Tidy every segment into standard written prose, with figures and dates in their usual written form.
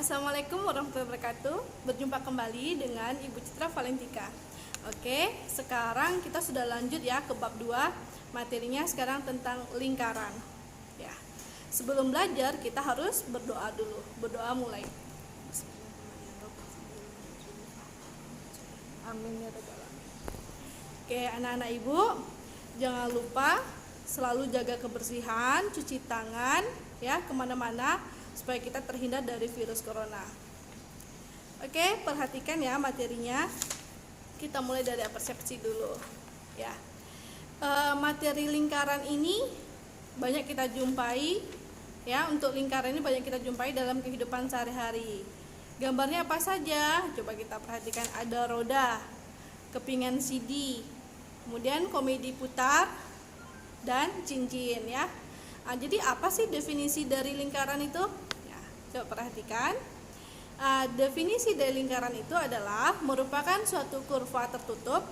Assalamualaikum warahmatullahi wabarakatuh. Berjumpa kembali dengan Ibu Citra Valentika. Oke, sekarang kita sudah lanjut ya ke bab 2. Materinya sekarang tentang lingkaran. Ya. Sebelum belajar kita harus berdoa dulu. Berdoa mulai. Amin ya rabbal alamin. Oke, anak-anak Ibu, jangan lupa selalu jaga kebersihan, cuci tangan ya kemana-mana supaya kita terhindar dari virus corona. Oke, perhatikan ya materinya. Kita mulai dari persepsi dulu ya. Materi lingkaran ini banyak kita jumpai ya. Untuk lingkaran ini banyak kita jumpai dalam kehidupan sehari-hari. Gambarnya apa saja? Coba kita perhatikan. Ada roda, kepingan CD, kemudian komedi putar, dan cincin ya. Jadi apa sih definisi dari lingkaran itu? Ya, coba perhatikan. Definisi dari lingkaran itu adalah merupakan suatu kurva tertutup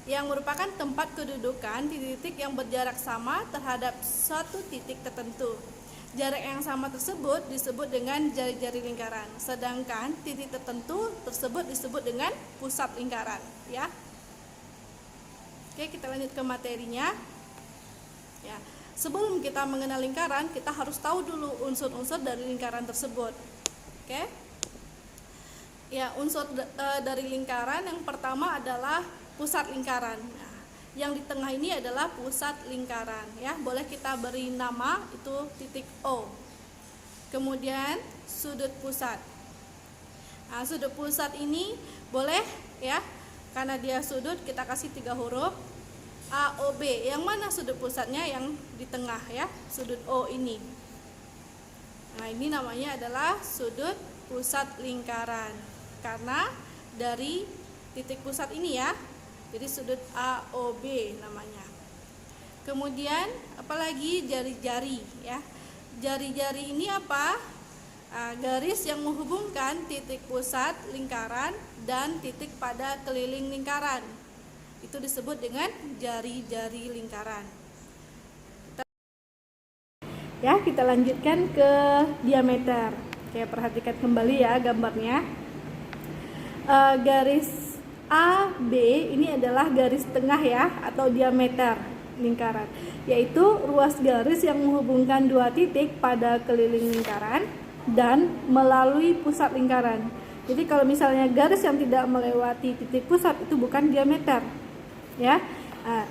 yang merupakan tempat kedudukan titik-titik yang berjarak sama terhadap suatu titik tertentu. Jarak yang sama tersebut disebut dengan jari-jari lingkaran, sedangkan titik tertentu tersebut disebut dengan pusat lingkaran. Ya. Oke, kita lanjut ke materinya. Ya. Sebelum kita mengenal lingkaran, kita harus tahu dulu unsur-unsur dari lingkaran tersebut. Oke? Ya, unsur dari lingkaran yang pertama adalah pusat lingkaran. Nah, yang di tengah ini adalah pusat lingkaran. Ya, boleh kita beri nama itu titik O. Kemudian sudut pusat. Nah, sudut pusat ini boleh ya, karena dia sudut kita kasih 3 huruf. A, O, B. Yang mana sudut pusatnya? Yang di tengah ya, sudut O ini. Nah, ini namanya adalah sudut pusat lingkaran. Karena dari titik pusat ini ya. Jadi sudut A, O, B namanya. Kemudian apalagi jari-jari ya. Jari-jari ini apa? Garis yang menghubungkan titik pusat lingkaran dan titik pada keliling lingkaran. Itu disebut dengan jari-jari lingkaran. Ya, kita lanjutkan ke diameter. Oke, perhatikan kembali ya gambarnya. Garis AB ini adalah garis tengah ya, atau diameter lingkaran, yaitu ruas garis yang menghubungkan dua titik pada keliling lingkaran dan melalui pusat lingkaran. Jadi kalau misalnya garis yang tidak melewati titik pusat itu bukan diameter. Ya,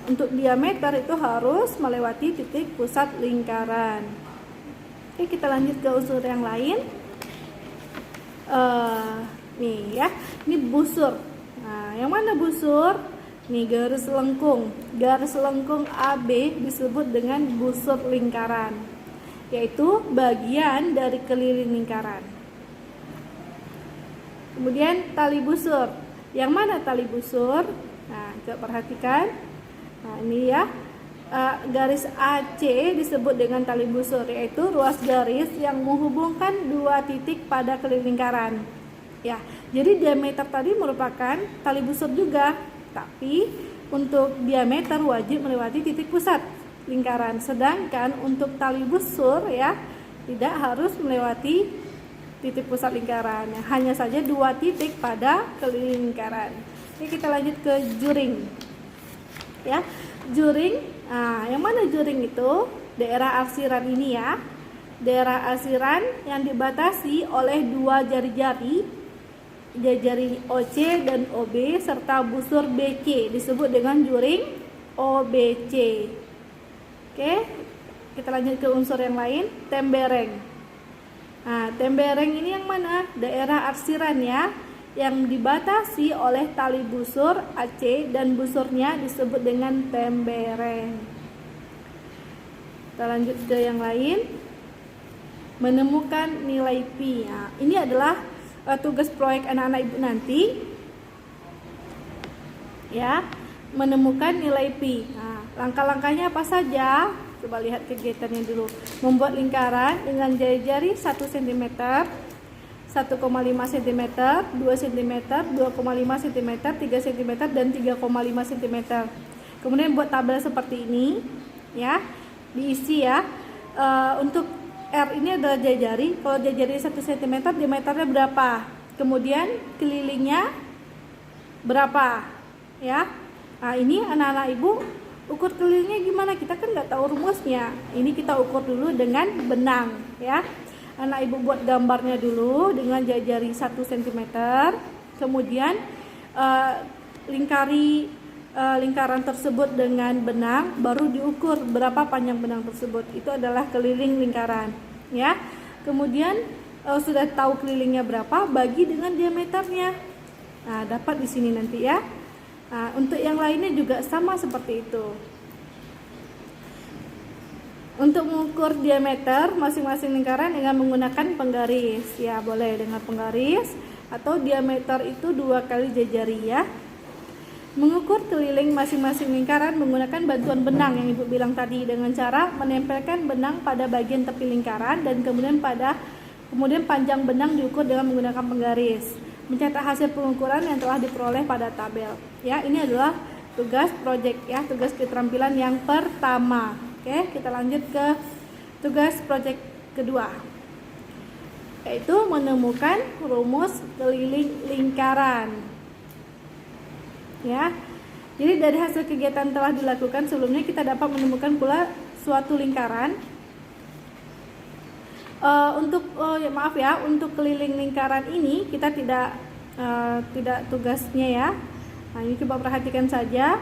untuk diameter itu harus melewati titik pusat lingkaran. Oke, kita lanjut ke unsur yang lain. Nih ya, ini busur. Nah, yang mana busur? Nih garis lengkung. Garis lengkung AB disebut dengan busur lingkaran, yaitu bagian dari keliling lingkaran. Kemudian tali busur. Yang mana tali busur? Nah, coba perhatikan. Nah, ini ya, garis AC disebut dengan tali busur, yaitu ruas garis yang menghubungkan dua titik pada keliling lingkaran. Ya, jadi diameter tadi merupakan tali busur juga, tapi untuk diameter wajib melewati titik pusat lingkaran. Sedangkan untuk tali busur ya tidak harus melewati titik pusat lingkaran. Hanya saja dua titik pada keliling lingkaran. Oke, kita lanjut ke juring. Ya, juring. Nah, yang mana juring itu? Daerah arsiran ini ya. Daerah arsiran yang dibatasi oleh dua jari-jari, jari OC dan OB serta busur BC disebut dengan juring OBC. Oke, kita lanjut ke unsur yang lain, tembereng. Nah, tembereng ini yang mana? Daerah arsiran ya, yang dibatasi oleh tali busur AC dan busurnya disebut dengan tembereng. Kita lanjut ke yang lain. Menemukan nilai pi. Nah, ini adalah tugas proyek anak-anak ibu nanti. Ya, menemukan nilai pi. Nah, langkah-langkahnya apa saja? Coba lihat kegiatannya dulu. Membuat lingkaran dengan jari-jari 1 cm, 1,5 cm, 2 cm, 2,5 cm, 3 cm, dan 3,5 cm. Kemudian buat tabel seperti ini ya, diisi ya. Untuk R ini adalah jari. Kalau jari 1 cm, diameternya berapa? Kemudian kelilingnya berapa? Ya. Nah, ini anak-anak Ibu ukur kelilingnya gimana? Kita kan nggak tahu rumusnya. Ini kita ukur dulu dengan benang, ya. Anak Ibu buat gambarnya dulu dengan jari 1 cm. Kemudian lingkari lingkaran tersebut dengan benang, baru diukur berapa panjang benang tersebut. Itu adalah keliling lingkaran, ya. Kemudian sudah tahu kelilingnya berapa, bagi dengan diameternya. Nah, dapat di sini nanti ya. Nah, untuk yang lainnya juga sama seperti itu. Untuk mengukur diameter masing-masing lingkaran dengan menggunakan penggaris, ya boleh dengan penggaris atau diameter itu 2 kali jari ya. Mengukur keliling masing-masing lingkaran menggunakan bantuan benang yang Ibu bilang tadi, dengan cara menempelkan benang pada bagian tepi lingkaran dan kemudian panjang benang diukur dengan menggunakan penggaris. Mencetak hasil pengukuran yang telah diperoleh pada tabel. Ya, ini adalah tugas proyek ya, tugas keterampilan yang pertama. Oke, kita lanjut ke tugas proyek kedua, yaitu menemukan rumus keliling lingkaran. Ya, jadi dari hasil kegiatan telah dilakukan sebelumnya, kita dapat menemukan pula suatu lingkaran. Untuk keliling lingkaran ini kita tidak tugasnya ya. Nah, ini coba perhatikan saja,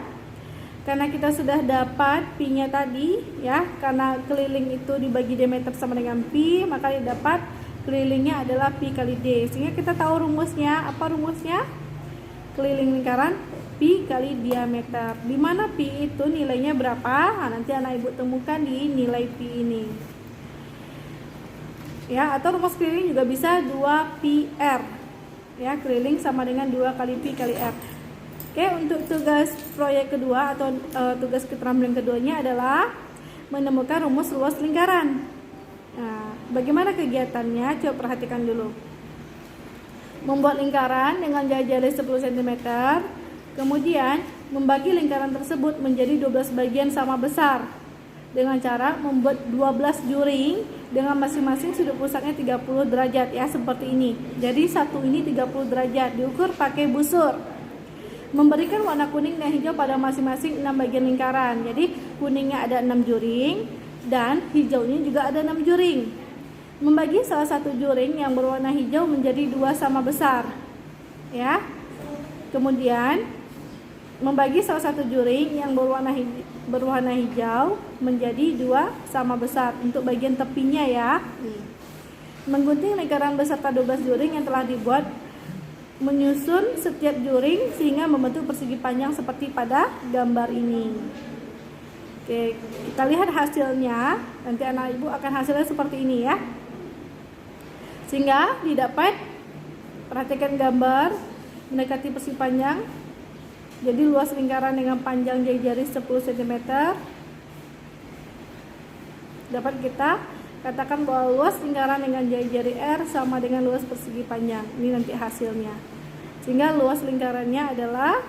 karena kita sudah dapat pi-nya tadi ya. Karena keliling itu dibagi diameter sama dengan pi, maka didapat kelilingnya adalah pi kali d. Sehingga kita tahu rumusnya. Apa rumusnya? Keliling lingkaran pi kali diameter. Di mana pi itu nilainya berapa? Nah, nanti anak Ibu temukan di nilai pi ini. Ya, atau rumus keliling juga bisa 2πr. Ya, keliling sama dengan 2 kali pi kali r. Oke, untuk tugas proyek kedua atau tugas keterampilan keduanya adalah menemukan rumus luas lingkaran. Nah, bagaimana kegiatannya? Coba perhatikan dulu. Membuat lingkaran dengan jari 10 cm. Kemudian membagi lingkaran tersebut menjadi 12 bagian sama besar dengan cara membuat 12 juring dengan masing-masing sudut pusatnya 30 derajat ya, seperti ini. Jadi satu ini 30 derajat, diukur pakai busur. Memberikan warna kuning dan hijau pada masing-masing 6 bagian lingkaran. Jadi kuningnya ada 6 juring dan hijaunya juga ada 6 juring. Membagi salah satu juring yang berwarna hijau menjadi 2 sama besar. Ya. Kemudian membagi salah satu juring yang berwarna hijau menjadi 2 sama besar untuk bagian tepinya ya. Menggunting lingkaran beserta 12 juring yang telah dibuat, menyusun setiap juring sehingga membentuk persegi panjang seperti pada gambar ini. Oke, kita lihat hasilnya. Nanti anak Ibu akan hasilnya seperti ini ya. Sehingga didapat, perhatikan gambar mendekati persegi panjang. Jadi luas lingkaran dengan panjang jari 10 cm. Dapat kita katakan bahwa luas lingkaran dengan jari R sama dengan luas persegi panjang. Ini nanti hasilnya. Sehingga luas lingkarannya adalah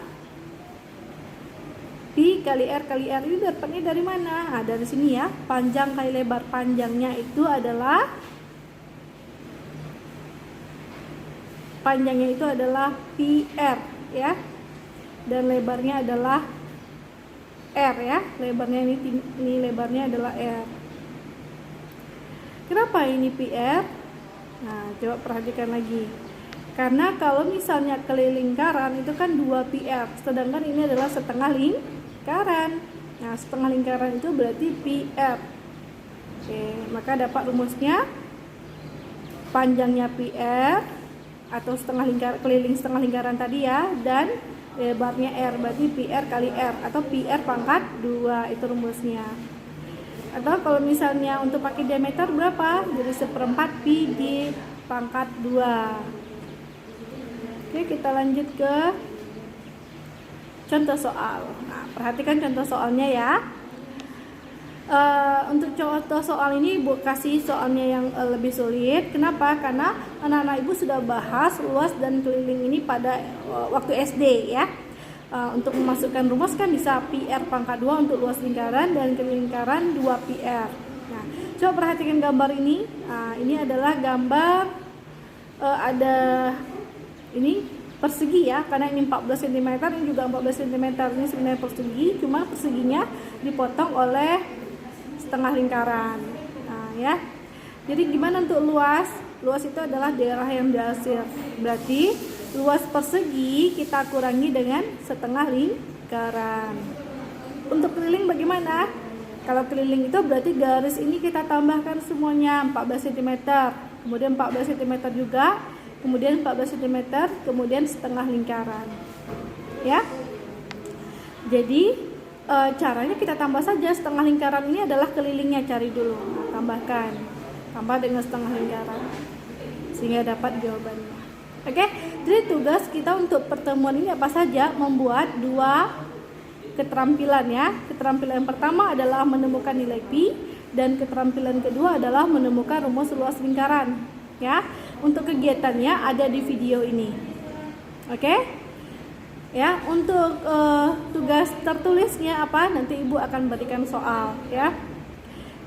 pi kali R kali R. Ini dapatnya dari mana? Nah, dari sini ya. Panjang kali lebar. Panjangnya itu adalah pi R ya. Dan lebarnya adalah R ya. Lebarnya ini lebarnya adalah R. Kenapa ini PR? Nah, coba perhatikan lagi. Karena kalau misalnya keliling lingkaran itu kan 2 PR, sedangkan ini adalah setengah lingkaran. Nah, setengah lingkaran itu berarti PR. Oke, maka dapat rumusnya panjangnya PR atau keliling setengah lingkaran tadi ya, dan lebarnya R, berarti PR kali R atau PR pangkat 2, itu rumusnya. Atau kalau misalnya untuk pakai diameter berapa? Jadi 1/4 pi di pangkat 2. Oke, kita lanjut ke contoh soal. Nah, perhatikan contoh soalnya ya. Untuk contoh soal ini Ibu kasih soalnya yang lebih sulit. Kenapa? Karena anak-anak Ibu sudah bahas luas dan keliling ini pada waktu SD ya. Untuk memasukkan rumus kan bisa PR pangkat 2 untuk luas lingkaran dan keliling lingkaran 2 PR. Nah, Coba perhatikan gambar ini. Nah, ini adalah gambar ada ini persegi ya, karena ini 14 cm, ini juga 14 cm. Ini sebenarnya persegi, cuma perseginya dipotong oleh setengah lingkaran. Nah, ya. Jadi gimana untuk luas? Luas itu adalah daerah yang diarsir. Berarti luas persegi kita kurangi dengan setengah lingkaran. Untuk keliling bagaimana? Kalau keliling itu berarti garis ini kita tambahkan semuanya 14 cm, kemudian 14 cm juga, kemudian 14 cm, kemudian setengah lingkaran. Ya. Jadi caranya kita tambah saja setengah lingkaran ini adalah kelilingnya, cari dulu. Nah, tambah dengan setengah lingkaran sehingga dapat jawabannya. Oke, jadi tugas kita untuk pertemuan ini apa saja? Membuat dua keterampilan ya. Keterampilan yang pertama adalah menemukan nilai pi, dan keterampilan kedua adalah menemukan rumus luas lingkaran ya. Untuk kegiatannya ada di video ini. Oke? Ya, untuk tugas tertulisnya apa? Nanti Ibu akan berikan soal ya.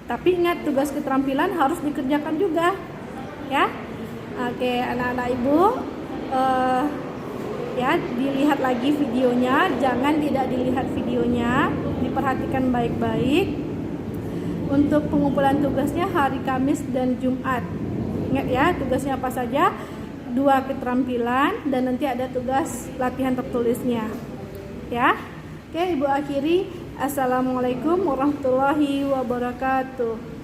Tapi ingat, tugas keterampilan harus dikerjakan juga ya. Oke, anak-anak Ibu, ya, dilihat lagi videonya, jangan tidak dilihat videonya, diperhatikan baik-baik. Untuk pengumpulan tugasnya hari Kamis dan Jumat. Ingat ya, tugasnya apa saja? 2 keterampilan dan nanti ada tugas latihan tertulisnya. Ya. Oke, Ibu akhiri. Assalamualaikum warahmatullahi wabarakatuh.